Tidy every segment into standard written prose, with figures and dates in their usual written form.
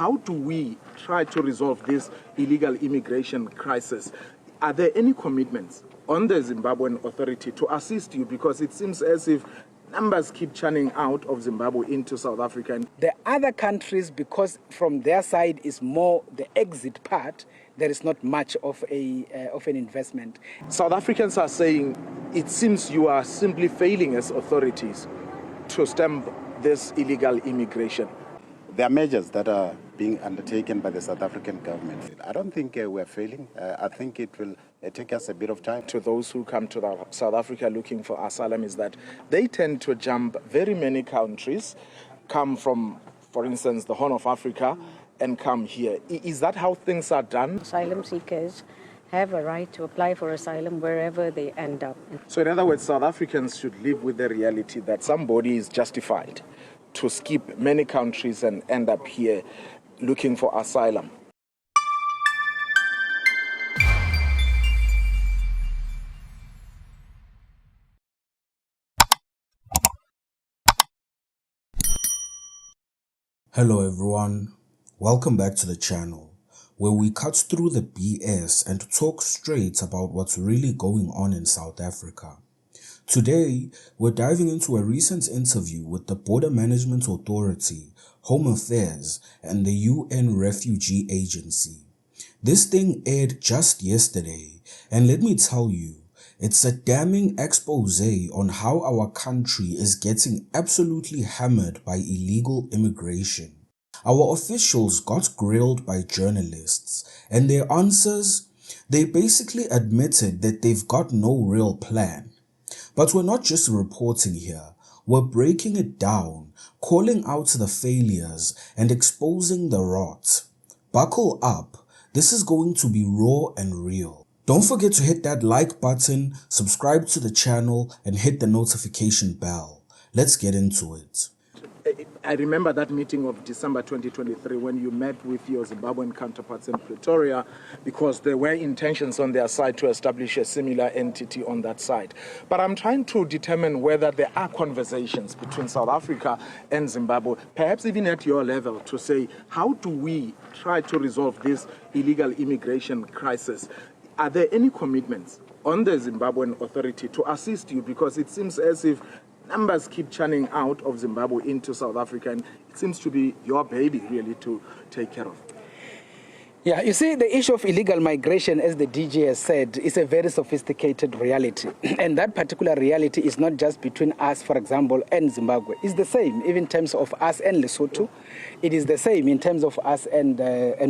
how do we try to resolve this illegal immigration crisis? Are there any commitments on the Zimbabwean authority to assist you? Because it seems as if numbers keep churning out of Zimbabwe into South Africa. The other countries, because from their side is more the exit part, there is not much of an investment. South Africans are saying it seems you are simply failing as authorities to stem this illegal immigration. There are measures that are being undertaken by the South African government. I don't think we're failing. I think it will take us a bit of time. To those who come to South Africa looking for asylum is that they tend to jump very many countries, come from, for instance, the Horn of Africa, and come here. Is that how things are done? Asylum seekers have a right to apply for asylum wherever they end up. So in other words, South Africans should live with the reality that somebody is justified to skip many countries and end up here looking for asylum. Hello everyone, welcome back to the channel, where we cut through the BS and talk straight about what's really going on in South Africa. Today, we're diving into a recent interview with the Border Management Authority, Home Affairs, and the UN Refugee Agency. This thing aired just yesterday, and let me tell you, it's a damning expose on how our country is getting absolutely hammered by illegal immigration. Our officials got grilled by journalists, and their answers, they basically admitted that they've got no real plan. But we're not just reporting here, we're breaking it down, calling out the failures and exposing the rot. Buckle up, this is going to be raw and real. Don't forget to hit that like button, subscribe to the channel and hit the notification bell. Let's get into it. I remember that meeting of December 2023 when you met with your Zimbabwean counterparts in Pretoria, because there were intentions on their side to establish a similar entity on that side. But I'm trying to determine whether there are conversations between South Africa and Zimbabwe, perhaps even at your level, to say, how do we try to resolve this illegal immigration crisis? Are there any commitments on the Zimbabwean authority to assist you? Because it seems as if numbers keep churning out of Zimbabwe into South Africa, and it seems to be your baby, really, to take care of. Yeah, you see, the issue of illegal migration, as the DJ has said, is a very sophisticated reality. And that particular reality is not just between us, for example, and Zimbabwe. It's the same, even in terms of us and Lesotho. It is the same in terms of us and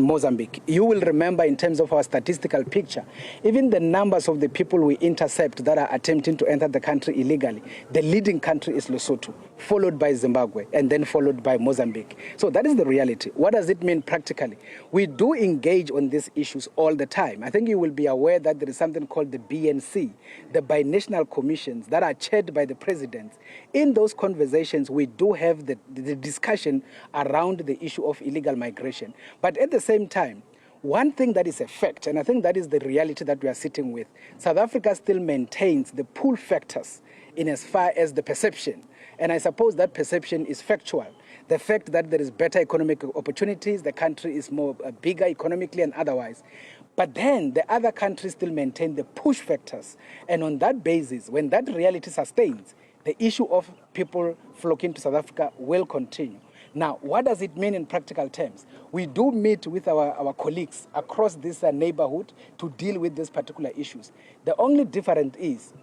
Mozambique. You will remember in terms of our statistical picture, even the numbers of the people we intercept that are attempting to enter the country illegally, the leading country is Lesotho, followed by Zimbabwe, and then followed by Mozambique. So that is the reality. What does it mean practically? We do engage on these issues all the time. I think you will be aware that there is something called the BNC, the binational commissions that are chaired by the president. In those conversations, we do have the discussion around the issue of illegal migration. But at the same time, one thing that is a fact, and I think that is the reality that we are sitting with, South Africa still maintains the pull factors in as far as the perception. And I suppose that perception is factual. The fact that there is better economic opportunities, the country is more bigger economically and otherwise. But then the other countries still maintain the push factors. And on that basis, when that reality sustains, the issue of people flocking to South Africa will continue. Now, what does it mean in practical terms? We do meet with our colleagues across this neighborhood to deal with these particular issues. The only difference is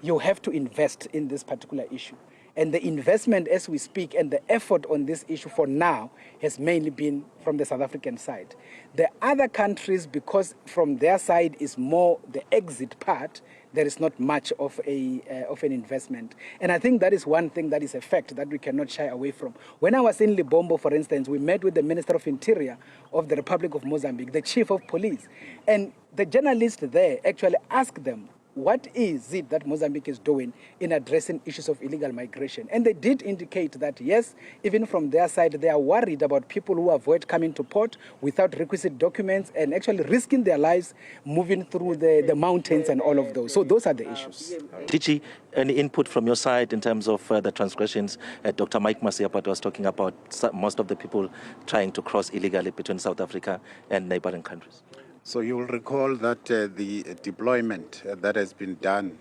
you have to invest in this particular issue. And the investment as we speak and the effort on this issue for now has mainly been from the South African side. The other countries, because from their side is more the exit part, there is not much of an investment. And I think that is one thing that is a fact that we cannot shy away from. When I was in Libombo, for instance, we met with the Minister of Interior of the Republic of Mozambique, the Chief of Police. And the journalist there actually asked them, what is it that Mozambique is doing in addressing issues of illegal migration? And they did indicate that, yes, even from their side, they are worried about people who avoid coming to port without requisite documents and actually risking their lives moving through the mountains and all of those. So those are the issues. DG, any input from your side in terms of the transgressions? Dr. Mike Masiapat was talking about most of the people trying to cross illegally between South Africa and neighboring countries. So you will recall that the deployment that has been done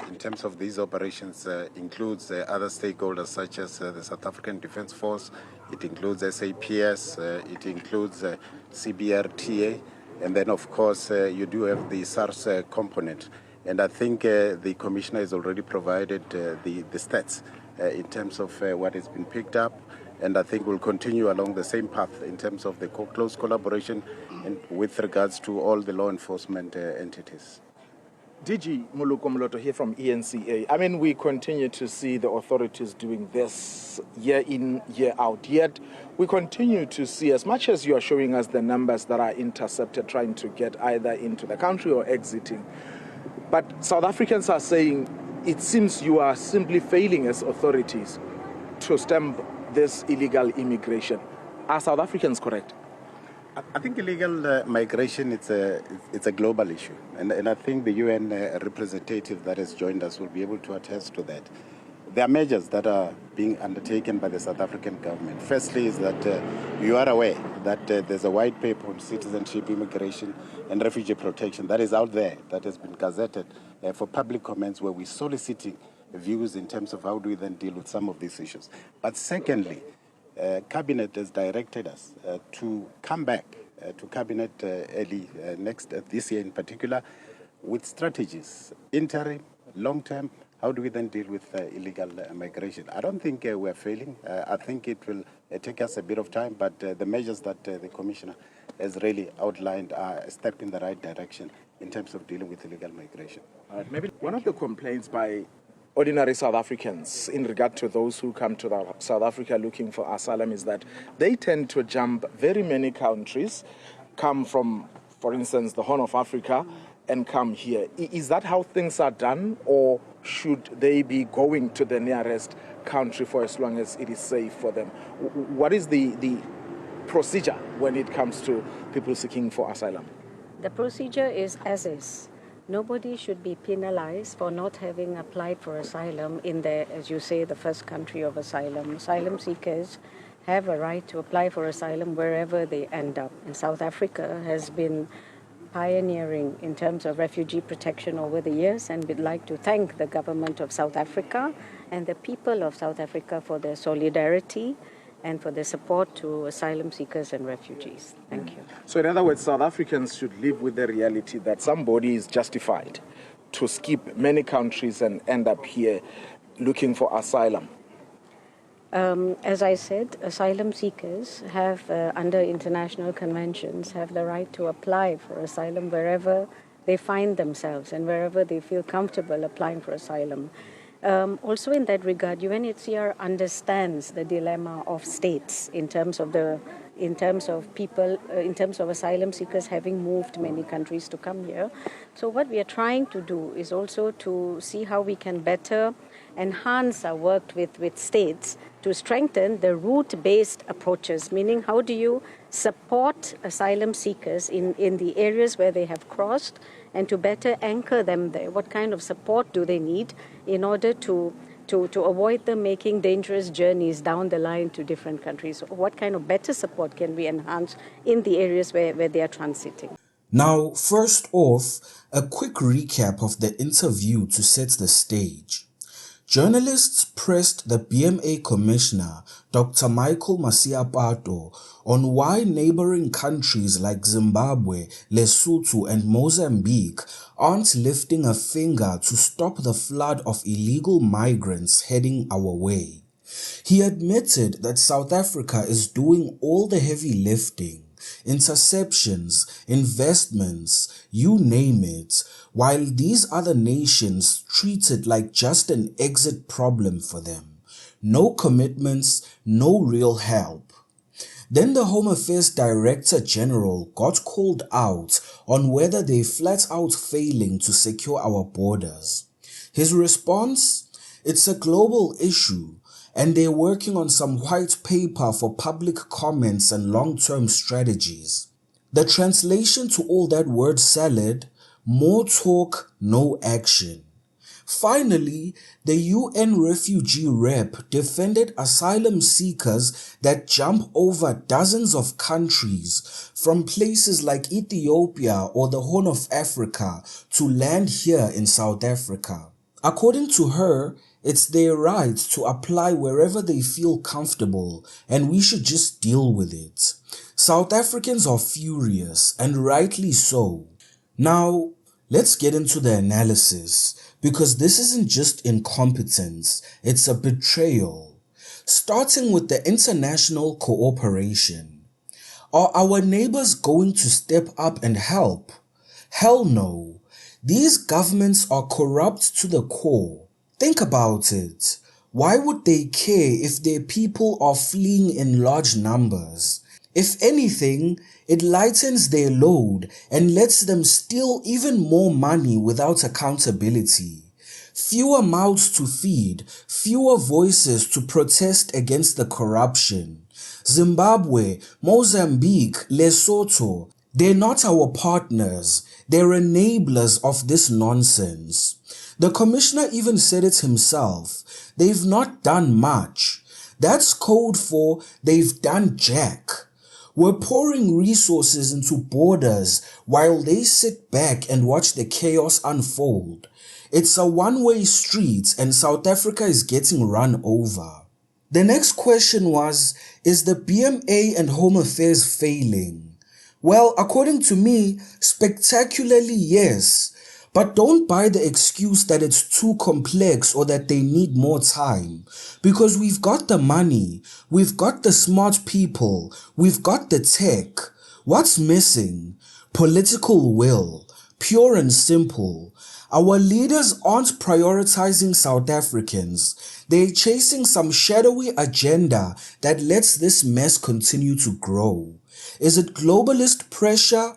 in terms of these operations includes other stakeholders such as the South African Defence Force, it includes SAPS, it includes CBRTA, and then of course you do have the SARS component. And I think the Commissioner has already provided the stats in terms of what has been picked up. And I think we'll continue along the same path in terms of the close collaboration and with regards to all the law enforcement entities. DG Muluko Moloto here from ENCA. I mean, we continue to see the authorities doing this year in, year out. Yet, we continue to see, as much as you are showing us the numbers that are intercepted, trying to get either into the country or exiting. But South Africans are saying, it seems you are simply failing as authorities to stem this illegal immigration. Are South Africans correct? I think illegal migration, it's a global issue. And I think the UN representative that has joined us will be able to attest to that. There are measures that are being undertaken by the South African government. Firstly is that you are aware that there's a white paper on citizenship, immigration, and refugee protection that is out there, that has been gazetted for public comments, where we're soliciting views in terms of how do we then deal with some of these issues. But secondly, Cabinet has directed us to come back to Cabinet early this year in particular, with strategies, interim, long-term. How do we then deal with illegal migration? I don't think we're failing. I think it will take us a bit of time, but the measures that the Commissioner has really outlined are a step in the right direction in terms of dealing with illegal migration. Maybe one of the complaints by ordinary South Africans in regard to those who come to South Africa looking for asylum is that they tend to jump very many countries, come from, for instance, the Horn of Africa, and come here. Is that how things are done, or should they be going to the nearest country for as long as it is safe for them? What is the procedure when it comes to people seeking for asylum? The procedure is as is. Nobody should be penalized for not having applied for asylum in as you say, the first country of asylum. Asylum seekers have a right to apply for asylum wherever they end up. And South Africa has been pioneering in terms of refugee protection over the years, and we'd like to thank the government of South Africa and the people of South Africa for their solidarity and for their support to asylum seekers and refugees. Thank you. So in other words, South Africans should live with the reality that somebody is justified to skip many countries and end up here looking for asylum. As I said, asylum seekers have, under international conventions, have the right to apply for asylum wherever they find themselves and wherever they feel comfortable applying for asylum. Also in that regard, UNHCR understands the dilemma of states in terms of people, in terms of asylum seekers having moved many countries to come here. So what we are trying to do is also to see how we can better enhance our work with states to strengthen the route-based approaches, meaning how do you support asylum seekers in the areas where they have crossed and to better anchor them there. What kind of support do they need in order to avoid them making dangerous journeys down the line to different countries? What kind of better support can we enhance in the areas where they are transiting? Now, first off, a quick recap of the interview to set the stage. Journalists pressed the BMA Commissioner, Dr. Michael Masiapato, on why neighboring countries like Zimbabwe, Lesotho, and Mozambique aren't lifting a finger to stop the flood of illegal migrants heading our way. He admitted that South Africa is doing all the heavy lifting, interceptions, investments, you name it, while these other nations treat it like just an exit problem for them. No commitments, no real help. Then the Home Affairs Director General got called out on whether they flat out failing to secure our borders. His response? It's a global issue, and they're working on some white paper for public comments and long-term strategies. The translation to all that word salad: more talk, no action. Finally, the UN refugee rep defended asylum seekers that jump over dozens of countries from places like Ethiopia or the Horn of Africa to land here in South Africa. According to her, it's their right to apply wherever they feel comfortable, and we should just deal with it. South Africans are furious, and rightly so. Now, let's get into the analysis, because this isn't just incompetence, it's a betrayal. Starting with the international cooperation. Are our neighbors going to step up and help? Hell no. These governments are corrupt to the core. Think about it. Why would they care if their people are fleeing in large numbers? If anything, it lightens their load and lets them steal even more money without accountability. Fewer mouths to feed, fewer voices to protest against the corruption. Zimbabwe, Mozambique, Lesotho, they're not our partners, they're enablers of this nonsense. The commissioner even said it himself. They've not done much. That's code for they've done jack. We're pouring resources into borders while they sit back and watch the chaos unfold. It's a one-way street and South Africa is getting run over. The next question was, is the BMA and Home Affairs failing? Well, according to me, spectacularly yes. But don't buy the excuse that it's too complex or that they need more time. Because we've got the money, we've got the smart people, we've got the tech. What's missing? Political will. Pure and simple. Our leaders aren't prioritizing South Africans. They're chasing some shadowy agenda that lets this mess continue to grow. Is it globalist pressure?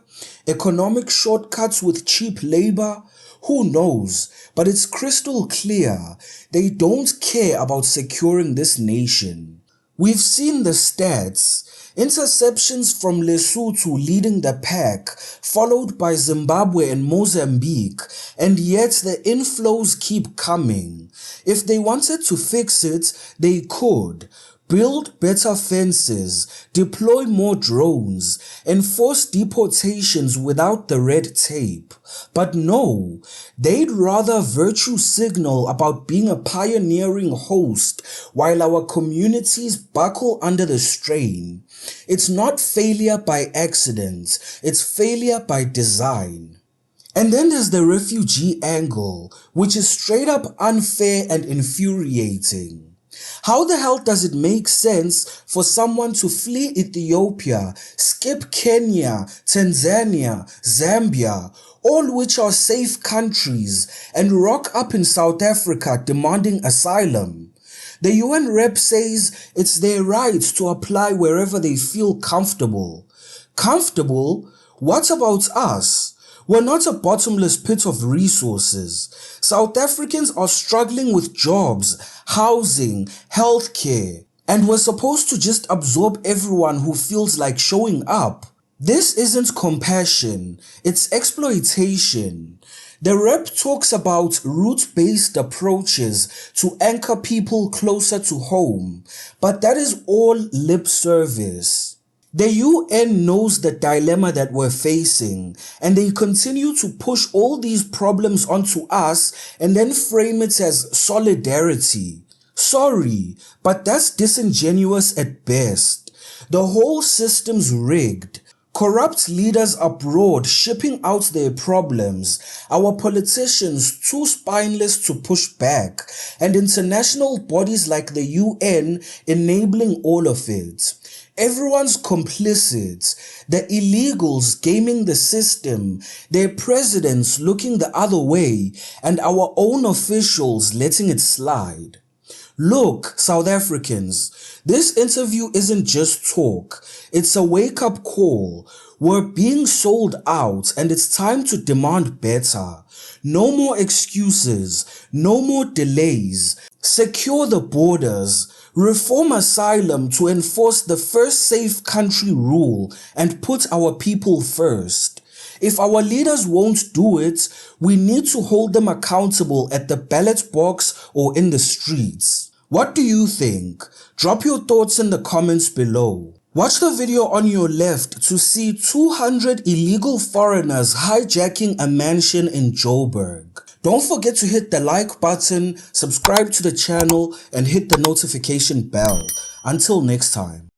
Economic shortcuts with cheap labor? Who knows? But it's crystal clear. They don't care about securing this nation. We've seen the stats. Interceptions from Lesotho leading the pack, followed by Zimbabwe and Mozambique, and yet the inflows keep coming. If they wanted to fix it, they could. Build better fences, deploy more drones, enforce deportations without the red tape. But no, they'd rather virtue signal about being a pioneering host while our communities buckle under the strain. It's not failure by accident, it's failure by design. And then there's the refugee angle, which is straight up unfair and infuriating. How the hell does it make sense for someone to flee Ethiopia, skip Kenya, Tanzania, Zambia, all which are safe countries, and rock up in South Africa demanding asylum? The UN rep says it's their right to apply wherever they feel comfortable. Comfortable? What about us? We're not a bottomless pit of resources. South Africans are struggling with jobs, housing, healthcare, and we're supposed to just absorb everyone who feels like showing up. This isn't compassion, it's exploitation. The rep talks about route-based approaches to anchor people closer to home, but that is all lip service. The UN knows the dilemma that we're facing, and they continue to push all these problems onto us and then frame it as solidarity. Sorry, but that's disingenuous at best. The whole system's rigged. Corrupt leaders abroad shipping out their problems, our politicians too spineless to push back, and international bodies like the UN enabling all of it. Everyone's complicit, the illegals gaming the system, their presidents looking the other way, and our own officials letting it slide. Look, South Africans, this interview isn't just talk. It's a wake-up call. We're being sold out and it's time to demand better. No more excuses. No more delays. Secure the borders. Reform asylum to enforce the first safe country rule and put our people first. If our leaders won't do it, we need to hold them accountable at the ballot box or in the streets. What do you think? Drop your thoughts in the comments below. Watch the video on your left to see 200 illegal foreigners hijacking a mansion in Joburg. Don't forget to hit the like button, subscribe to the channel, and hit the notification bell. Until next time.